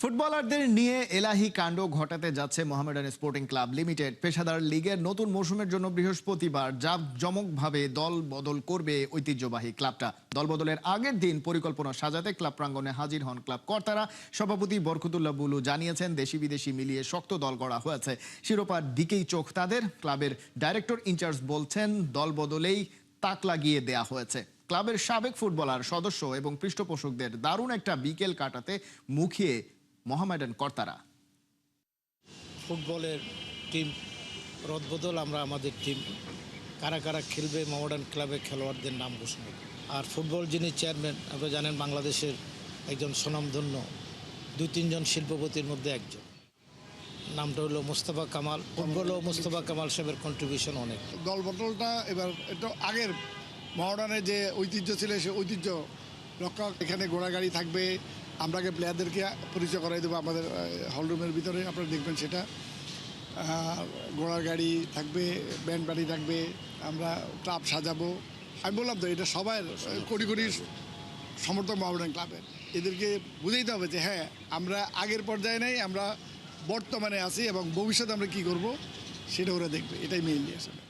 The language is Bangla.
ফুটবলারদের নিয়ে এলাহি কাণ্ড ঘটাতে যাচ্ছে মোহামেডান স্পোর্টিং ক্লাব লিমিটেড। পেশাদার লিগের নতুন মৌসুমের জন্য বৃহস্পতিবার জাঁকজমকভাবে দল বদল করবে ঐতিহ্যবাহী ক্লাবটা। দল বদলের আগের দিন পরিকল্পনা সাজাতে ক্লাব প্রাঙ্গণে হাজির হন ক্লাব কর্তারা। সভাপতি বরকতুল্লাহ বুলু জানিয়েছেন, দেশি বিদেশি মিলিয়ে শক্ত দল গড়া হয়েছে, শিরোপার দিকেই চোখ তাদের। ক্লাবের ডাইরেক্টর ইনচার্জ বলছেন, দল বদলেই তাক লাগিয়ে দেয়া হয়েছে। ক্লাবের সাবেক ফুটবলার, সদস্য এবং পৃষ্ঠপোষকদের দারুণ একটা বিকেল কাটাতে মুখিয়ে মোহামেডান কর্তারা। ফুটবলের টিম রদবদল, আমরা আমাদের টিম কারা কারা খেলবে মোহামেডান ক্লাবের খেলোয়াড়দের নাম ঘোষণা করি। আর ফুটবল যিনি চেয়ারম্যান, আপনারা জানেন, বাংলাদেশের একজন স্বনামধন্য 2-3 জন শিল্পপতির মধ্যে একজন। নামটা হলো মোস্তফা কামাল। ফুটবলও মোস্তফা কামাল সাহেবের কন্ট্রিবিউশন অনেক। দল বদলটা এবার একটু আগের মডার্নের যে ঐতিহ্য ছিল সেই ঐতিহ্য রক্ষা। এখানে ঘোড়াগাড়ি থাকবে, আমরা আগে প্লেয়ারদেরকে পরিচয় করাই দেবো আমাদের হলরুমের ভিতরে, আপনারা দেখবেন সেটা। ঘোড়ার গাড়ি থাকবে, ব্যান্ড বাড়ি থাকবে, আমরা ক্লাব সাজাবো। আমি বললাম তো, এটা সবাই কোটি কোটি সমর্থক মহামেডান ক্লাবের। এদেরকে বুঝাইতে হবে যে হ্যাঁ, আমরা আগের পর্যায়ে নেই, আমরা বর্তমানে আছি এবং ভবিষ্যতে আমরা কী করব সেটা ওরা দেখবে। এটাই মেইনলি আসলে।